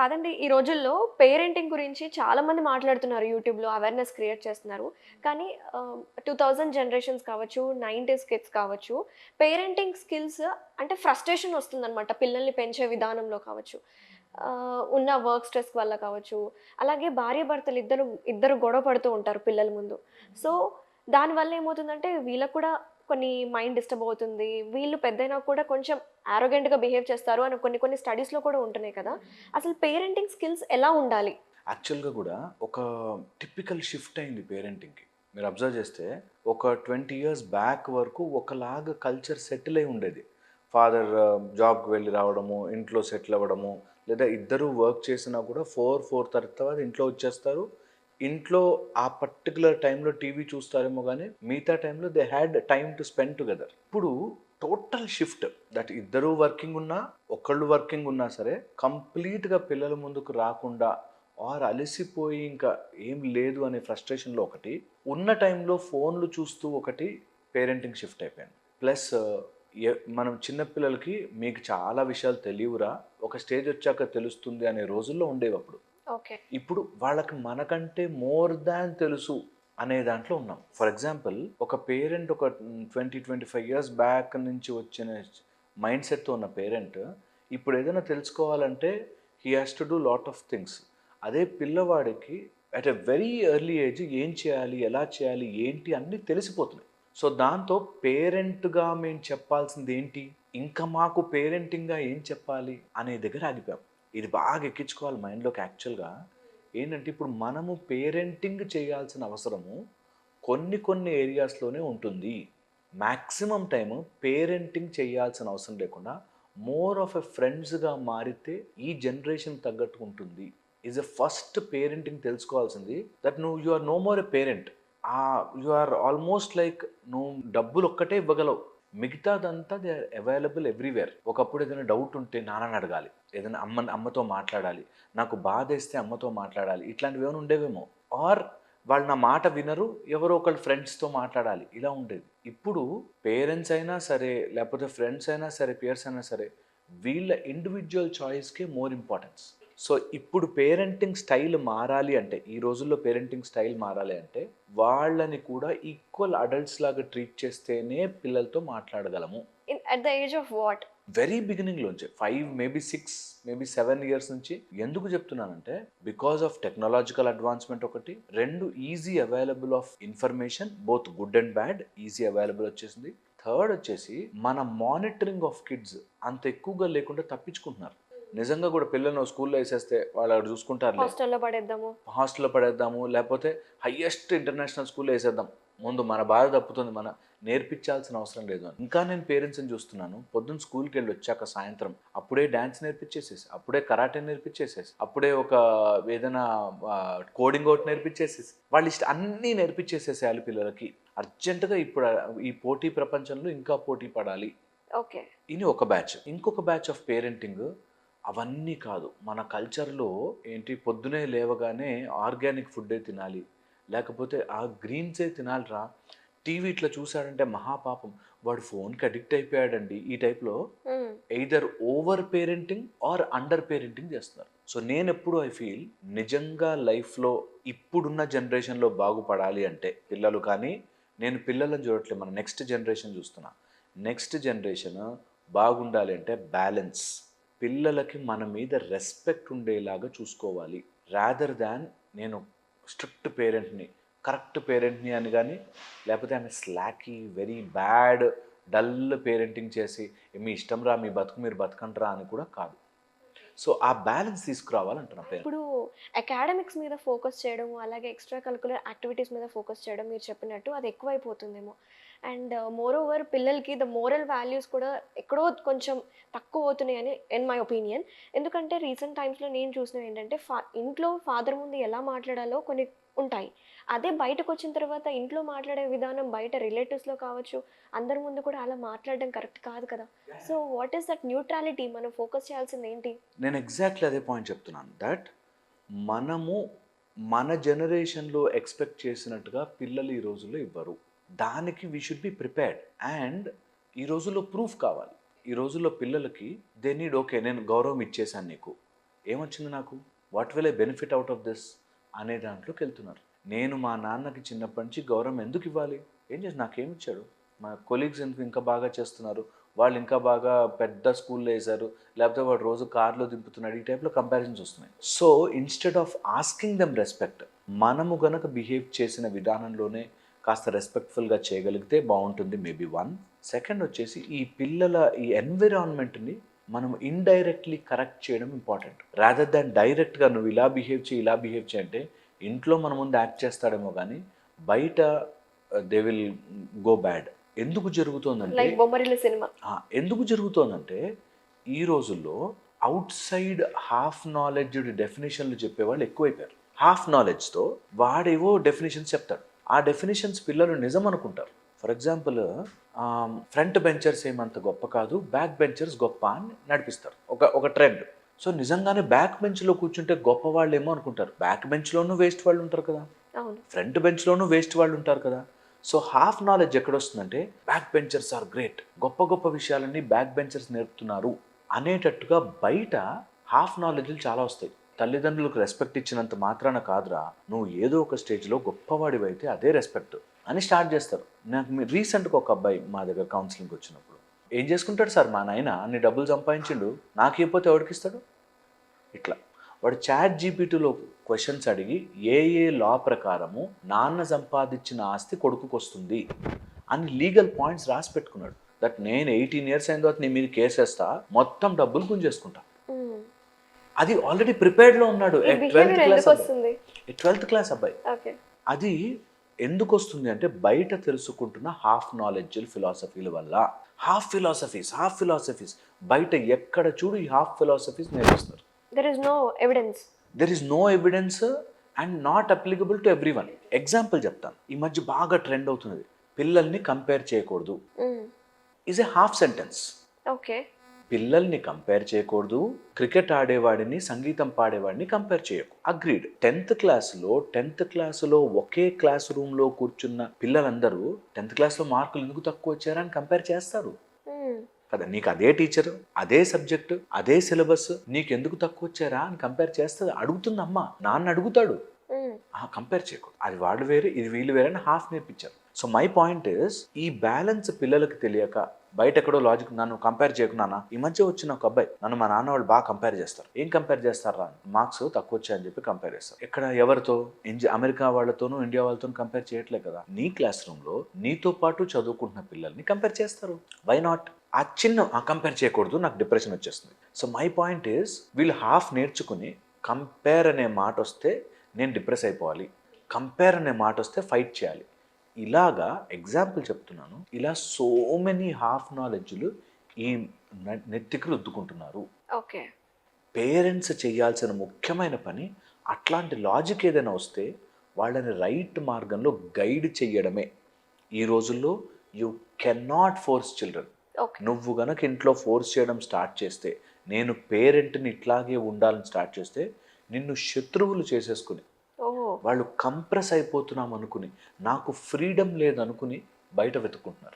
కాదండి. ఈ రోజుల్లో పేరెంటింగ్ గురించి చాలా మంది మాట్లాడుతున్నారు యూట్యూబ్‌లో అవేర్‌నెస్ క్రియేట్ చేస్తున్నారు. కానీ 2000 జనరేషన్స్ కావచ్చు, 90స్ కిడ్స్ కావచ్చు, పేరెంటింగ్ స్కిల్స్ అంటే ఫ్రస్ట్రేషన్ వస్తుందనమాట పిల్లల్ని పెంచే విధానంలో కావచ్చు. ఉన్న వర్క్ స్ట్రెస్ వల్ల కావచ్చు. అలాగే భార్యాభర్తలు ఇద్దరు గొడవ పడుతూ ఉంటారు పిల్లల ముందు. సో, దానివల్ల ఏమవుతుందంటే వీళ్ళకి కూడా కొన్ని మైండ్ డిస్టర్బ్ అవుతుంది. వీళ్ళు పెద్దయినాక కూడా కొంచెం యారోగెంట్‌గా బిహేవ్ చేస్తారు అని కొన్ని కొన్ని స్టడీస్‌లో కూడా ఉంటున్నాయి కదా! అసలు పేరెంటింగ్ స్కిల్స్ ఎలా ఉండాలి? యాక్చువల్‌గా గూడా ఒక టిపికల్ షిఫ్ట్ అయింది పేరెంటింగ్‌కి. మీరు అబ్జర్వ్ చేస్తే ఒక 20 ఇయర్స్ బ్యాక్ వరకు ఒకలాగా కల్చర్ సెటిల్ అయి ఉండేది. ఫాదర్ జాబ్‌కి వెళ్లి రావడము, ఇంట్లో సెటిల్ అవ్వడము, లేదా ఇద్దరు వర్క్ చేసినా కూడా 4 తర్వాత ఇంట్లో వచ్చేస్తారు. ఇంట్లో ఆ పర్టిక్యులర్ టైంలో టీవీ చూస్తారేమో గానీ, మిగతా టైంలో they had time to spend together. ఇప్పుడు టోటల్ షిఫ్ట్ దట్ ఇద్దరు వర్కింగ్ ఉన్నా, ఒకళ్ళు వర్కింగ్ ఉన్నా సరే కంప్లీట్‌గా పిల్లల ముందుకు రాకుండా అలసిపోయి ఇంకా ఏం లేదు అనే ఫ్రస్ట్రేషన్‌లో ఒకటి, ఉన్న టైంలో ఫోన్‌లు చూస్తూ ఒకటి పేరెంటింగ్ షిఫ్ట్ అయిపోయాను. ప్లస్ మనం చిన్న పిల్లలకి మీకు చాలా విషయాలు తెలియవురా, ఒక స్టేజ్ వచ్చాక తెలుస్తుంది అనే రోజుల్లో ఉండేవప్పుడు. ఓకే. ఇప్పుడు వాళ్ళకి మనకంటే మోర్ దాన్ తెలుసు అనే దాంట్లో ఉన్నాం. ఫర్ ఎగ్జాంపుల్ ఒక పేరెంట్ ఒక 25 ఇయర్స్ బ్యాక్ నుంచి వచ్చిన మైండ్ సెట్‌తో ఉన్న పేరెంట్ ఇప్పుడు ఏదైనా తెలుసుకోవాలంటే he has to do lot of things. అదే పిల్లవాడికి at a very early age ఏం చేయాలి? ఎలా చేయాలి? ఏంటి? అన్నీ తెలిసిపోతున్నాయి. సో, దాంతో పేరెంట్‌గా మేము చెప్పాల్సిందేంటి? ఇంకా మాకు పేరెంటింగ్‌గా ఏం చెప్పాలి? అనే దగ్గర ఆగిపోయాం. ఇది బాగా ఎక్కించుకోవాలి మైండ్‌లోకి యాక్చువల్‌గా. ఏంటంటే ఇప్పుడు మనము పేరెంటింగ్ చేయాల్సిన అవసరము కొన్ని కొన్ని ఏరియాస్‌లోనే ఉంటుంది. మాక్సిమం టైము పేరెంటింగ్ చేయాల్సిన అవసరం లేకుండా మోర్ ఆఫ్ ఎ ఫ్రెండ్స్‌గా మారితే ఈ జనరేషన్ తగ్గట్టు ఉంటుంది. ఈజ్ ఎ ఫస్ట్ పేరెంటింగ్ తెలుసుకోవాల్సింది that you are no more a parent. You are almost like నువ్వు డబ్బులొక్కటే ఇవ్వగలవు. మిగతాదంతా దే ఆర్ అవైలబుల్ ఎవ్రీవేర్. ఒకప్పుడు ఏదైనా డౌట్ ఉంటే నాన్నని అడగాలి. ఏదైనా అమ్మతో మాట్లాడాలి. నాకు బాధేస్తే అమ్మతో మాట్లాడాలి. ఇట్లాంటివేమైనా ఉండేవేమో. ఆర్ వాళ్ళు నా మాట వినరు. ఎవరో ఒకళ్ళు ఫ్రెండ్స్‌తో మాట్లాడాలి. ఇలా ఉండేది. ఇప్పుడు పేరెంట్స్ అయినా సరే, లేకపోతే ఫ్రెండ్స్ అయినా సరే, పియర్స్ అయినా సరే, వీళ్ళ ఇండివిడ్యువల్ చాయిస్‌కే మోర్ ఇంపార్టెన్స్. సో, ఇప్పుడు పేరెంటింగ్ స్టైల్ మారాలి అంటే, ఈ రోజుల్లో పేరెంటింగ్ స్టైల్ మారాలి అంటే, వాళ్ళని కూడా ఈక్వల్ అడల్ట్స్ లాగా ట్రీట్ చేస్తేనే పిల్లలతో మాట్లాడగలము. At the age of what? Very బిగినింగ్‌లోంచే 5 మేబీ 6 మేబీ 7 ఇయర్స్ నుంచి. ఎందుకు చెప్తున్నానంటే, బికాస్ ఆఫ్ టెక్నాలజికల్ అడ్వాన్స్‌మెంట్ ఒకటి. 2 easy available of information both good and bad easy available వచ్చేసింది. థర్డ్ వచ్చేసి మన మానిటరింగ్ ఆఫ్ కిడ్స్ అంత ఎక్కువగా లేకుండా తప్పించుకుంటున్నారు. నిజంగా కూడా పిల్లల్ని ఓ స్కూల్‌లో ఏసేస్తే వాళ్ళు అక్కడ చూసుకుంటారులే. హాస్టల్‌లో పడేద్దాము. హాస్టల్‌లో పడేద్దాము. లేపోతే హైయెస్ట్ ఇంటర్నేషనల్ స్కూల్‌లో ఏసేద్దాం. ముందు మన బాధ తప్పుతుంది. నేర్పించాల్సిన అవసరం లేదు అని. ఇంకా నేను పేరెంట్స్‌ని చూస్తున్నాను. పొద్దున్న స్కూల్‌కెళ్ళొచ్చాక సాయంత్రం అప్పుడే డాన్స్ నేర్పించేసేసి, అప్పుడే కరాటే నేర్పించేసేసి, అప్పుడే ఒక ఏదైనా కోడింగ్ ఒకటి నేర్పించేసేసి, వాళ్ళ ఇష్టం అన్నీ నేర్పించేసేసేయాలి పిల్లలకి. అర్జెంట్‌గా ఇప్పుడు ఈ పోటీ ప్రపంచంలో ఇంకా పోటీ పడాలి. ఓకే. ఇది ఒక బ్యాచ్. ఇంకొక బ్యాచ్ ఆఫ్ పేరెంటింగ్ అవన్నీ కాదు. మన కల్చర్‌లో ఏంటి పొద్దున్నే లేవగానే ఆర్గానిక్ ఫుడ్డే తినాలి. లేకపోతే ఆ గ్రీన్సే తినాలిరా. టీవీ ఇట్లా చూసాడంటే మహాపాపం. వాడు ఫోన్‌కి అడిక్ట్ అయిపోయాడండి. ఈ టైప్‌లో hmm. Either over parenting or under parenting చేస్తున్నారు. సో నేనెప్పుడు ఐ ఫీల్ నిజంగా లైఫ్‌లో ఇప్పుడున్న జనరేషన్‌లో బాగుపడాలి అంటే పిల్లలు కానీ, నేను పిల్లలని చూడట్లేదు. మన నెక్స్ట్ జనరేషన్ చూస్తున్నా. నెక్స్ట్ జనరేషన్ బాగుండాలి అంటే బ్యాలెన్స్. పిల్లలకి మన మీద రెస్పెక్ట్ ఉండేలాగా చూసుకోవాలి. రాదర్ దాన్ నేను స్ట్రిక్ట్ పేరెంట్‌ని, కరెక్ట్ పేరెంట్‌ని అని గాని, లేకపోతే ఆమె స్లాకీ, వెరీ బ్యాడ్, డల్ పేరెంటింగ్ చేసి మీ ఇష్టం రా, మీ బతుకు మీరు బతకండిరా అని కూడా కాదు. సో, ఆ బ్యాలెన్స్ తీసుకురావాలంటున్నా పేరెంట్. ఇప్పుడు అకాడమిక్స్ మీద ఫోకస్ చేయడం, అలాగే ఎక్స్‌ట్రా కరిక్యులర్ యాక్టివిటీస్ మీద ఫోకస్ చేయడం మీరు చెప్పినట్టు అది ఎక్కువైపోతుందేమో. అండ్ మోరోవర్ పిల్లలకి మోరల్ వాల్యూస్ కూడా ఎక్కడో కొంచెం తక్కువవుతున్నాయని ఇన్ మై ఒపీనియన్. ఎందుకంటే రీసెంట్ టైమ్స్‌లో నేను చూసినవేంటంటే ఇంట్లో ఫాదర్ ముందు ఎలా మాట్లాడాలో కొన్ని ఉంటాయి. అదే బయటకొచ్చిన తర్వాత ఇంట్లో మాట్లాడే విధానం బయట రిలేటివ్స్‌లో కావచ్చు, అందరి ముందు కూడా అలా మాట్లాడడం కరెక్ట్ కాదు కదా! So, what is that neutrality మనం ఫోకస్ చేయాల్సిందేంటి? నేను ఎగ్జాక్ట్‌లీ అదే పాయింట్ చెప్తున్నాను. దట్ మనము మన జనరేషన్‌లో ఎక్స్‌పెక్ట్ చేసినట్టుగా పిల్లలు ఈ రోజుల్లో ఇవ్వరు. దానికి we should be prepared. And ఈ రోజుల్లో ప్రూఫ్ కావాలి. ఈ రోజుల్లో పిల్లలకి దే నీడ్ ఓకే. నేను గౌరవం ఇచ్చేసాను నీకు. ఏమొచ్చింది నాకు, what will I benefit out of this అనే దాంట్లోకి వెళ్తున్నారు. నేను మా నాన్నకి చిన్నప్పటి నుంచి గౌరవం ఎందుకు ఇవ్వాలి, ఏం చేసి నాకేమి ఇచ్చాడు, మా కొలీగ్స్ ఎందుకు ఇంకా బాగా చేస్తున్నారు, వాళ్ళు ఇంకా బాగా పెద్ద స్కూల్లో వేశారు, లేకపోతే వాడు రోజు కార్లో దింపుతున్నాడు, ఈ టైప్లో కంపారిజన్స్ వస్తున్నాయి. So instead of asking them respect, మనము గనక బిహేవ్ చేసిన విధానంలోనే కాస్త రెస్పెక్ట్ఫుల్గా చేయగలిగితే బాగుంటుంది. Maybe one. సెకండ్ వచ్చేసి ఈ పిల్లల ఈ ఎన్విరాన్మెంట్ని మనం ఇండైరెక్ట్లీ కరెక్ట్ చేయడం ఇంపార్టెంట్, రాదర్ దాన్ డైరెక్ట్గా నువ్వు ఇలా బిహేవ్ చేయి అంటే ఇంట్లో మన ముందు యాక్ట్ చేస్తాడేమో కానీ బయట దే విల్ గో బ్యాడ్. ఎందుకు జరుగుతోందంటే లైక్ బొమ్మరిల్లు సినిమా. ఎందుకు జరుగుతోందంటే ఈ రోజుల్లో అవుట్ సైడ్ హాఫ్ నాలెడ్జ్డ్ డెఫినేషన్లు చెప్పేవాళ్ళు ఎక్కువైపోయారు. హాఫ్ నాలెడ్జ్తో వాడేవో డెఫినేషన్స్ చెప్తాడు, ఆ డెఫినేషన్స్ పిల్లలు నిజం అనుకుంటారు. ఫర్ ఎగ్జాంపుల్ ఫ్రంట్ బెంచర్స్ ఏమంత గొప్ప కాదు, బ్యాక్ బెంచర్స్ గొప్ప అని నడిపిస్తారు, ఒక ట్రెండ్. సో నిజంగానే బ్యాక్ బెంచ్లో కూర్చుంటే గొప్ప వాళ్ళు ఏమో అనుకుంటారు. బ్యాక్ బెంచ్లోనూ వేస్ట్ వాళ్ళు ఉంటారు కదా, అవును. ఫ్రంట్ బెంచ్లోనూ వేస్ట్ వాళ్ళు ఉంటారు కదా. సో హాఫ్ నాలెడ్జ్ ఎక్కడొస్తుందంటే బ్యాక్ బెంచర్స్ ఆర్ గ్రేట్, గొప్ప గొప్ప విషయాలన్నీ బ్యాక్ బెంచర్స్ నేర్పుతున్నారు అనేటట్టుగా బయట హాఫ్ నాలెడ్జ్లు చాలా వస్తాయి. తల్లిదండ్రులకు రెస్పెక్ట్ ఇచ్చినంత మాత్రాన కాదురా, నువ్వు ఏదో ఒక స్టేజ్లో గొప్పవాడివైతే అదే రెస్పెక్ట్ అని స్టార్ట్ చేస్తారు. నాకు రీసెంట్గా ఒక అబ్బాయి మా దగ్గర కౌన్సిలింగ్కి వచ్చినప్పుడు, ఏం చేసుకుంటాడు సార్ మా నాయన, అన్ని డబ్బులు సంపాదించిండు, నాకు ఇవ్వకపోతే ఎవరికి ఇస్తాడు, ఇట్లా. వాడు చాట్ జీపీటీలో క్వశ్చన్స్ అడిగి ఏ లా ప్రకారము నాన్న సంపాదించిన ఆస్తి కొడుకుకి వస్తుంది అని లీగల్ పాయింట్స్ రాసి పెట్టుకున్నాడు. దట్ నేను 18 years అయిన తర్వాత నీ మీద కేసేస్తా, మొత్తం డబ్బులు గుంజేసుకుంటా. అది ఆల్రెడీ ప్రిపేర్డ్లో ఉన్నాడు. 12th క్లాస్ అబ్బాయి. అది ఎందుకు వస్తుంది అంటే బయట తెలుసుకుంటున్న హాఫ్ నాలెడ్జ్ ఫిలాసఫీల వల్ల. హాఫ్ ఫిలాసఫీస్ బయట ఎక్కడ చూడు ఈ హాఫ్ ఫిలాసఫీస్ నేర్పిస్తారు. There is no evidence and not applicable to everyone. Example చెప్తాను, ఈ మధ్య బాగా ట్రెండ్ అవుతున్నది, పిల్లల్ని కంపేర్ చేయకూడదు is a half sentence. Okay. పిల్లల్ని కంపేర్ చేయకూడదు, క్రికెట్ ఆడేవాడిని సంగీతం పాడేవాడిని కంపేర్ చేయకు, అగ్రీడ్. 10th క్లాసులో ఒకే క్లాస్ రూమ్లో కూర్చున్న పిల్లలందరూ 10th క్లాస్లో మార్కులు ఎందుకు తక్కువ వచ్చారని కంపేర్ చేస్తారు కదా. నీకు అదే టీచర్, అదే సబ్జెక్ట్, అదే సిలబస్, నీకు ఎందుకు తక్కువ వచ్చారా అని కంపేర్ చేస్తుంది. అడుగుతుంది అమ్మ, నాన్న అడుగుతాడు. కంపేర్ చేయకూడదు, అది వాళ్ళు వేరే ఇది వీళ్ళు వేరే అని హాఫ్ నేర్పించారు. సో మై పాయింట్ ఇస్, ఈ బ్యాలెన్స్ పిల్లలకు తెలియక బయట ఎక్కడో లాజిక్, నన్ను కంపేర్ చేయకున్నానా. ఈ మధ్య వచ్చిన ఒక అబ్బాయి, నన్ను మా నాన్న వాళ్ళు బాగా కంపేర్ చేస్తారు. ఏం కంపేర్ చేస్తారా, మార్క్స్ తక్కువ వచ్చాయని చెప్పి కంపేర్ చేస్తారు. ఎక్కడ ఎవరితో, అమెరికా వాళ్ళతోనూ ఇండియా వాళ్ళతోనూ కంపేర్ చేయట్లే కదా, నీ క్లాస్ రూమ్లో నీతో పాటు చదువుకుంటున్న పిల్లల్ని కంపేర్ చేస్తారు. Why not? ఆ కంపేర్ చేయకూడదు, నాకు డిప్రెషన్ వచ్చేస్తుంది. సో మై పాయింట్ ఈస్, వీళ్ళు హాఫ్ నేర్చుకుని కంపేర్ అనే మాట వస్తే నేను డిప్రెస్ అయిపోవాలి, కంపేర్ అనే మాట వస్తే ఫైట్ చేయాలి. ఇలాగా ఎగ్జాంపుల్ చెప్తున్నాను, ఇలా సో మెనీ హాఫ్ నాలెడ్జ్లు ఈ నెత్తికి రుద్దుకుంటున్నారు. ఓకే. పేరెంట్స్ చేయాల్సిన ముఖ్యమైన పని, అట్లాంటి లాజిక్ ఏదైనా వస్తే వాళ్ళని రైట్ మార్గంలో గైడ్ చేయడమే. ఈ రోజుల్లో you can not force children. నువ్వు గనక ఇంట్లో ఫోర్స్ చేయడం స్టార్ట్ చేస్తే, నేను పేరెంట్ని ఇట్లాగే ఉండాలని స్టార్ట్ చేస్తే, నిన్ను శత్రువులు చేసేసుకుని, వాళ్ళు కంప్రెస్ అయిపోతున్నాం అనుకుని, నాకు ఫ్రీడమ్ లేదనుకుని బయట వెతుక్కుంటున్నారు.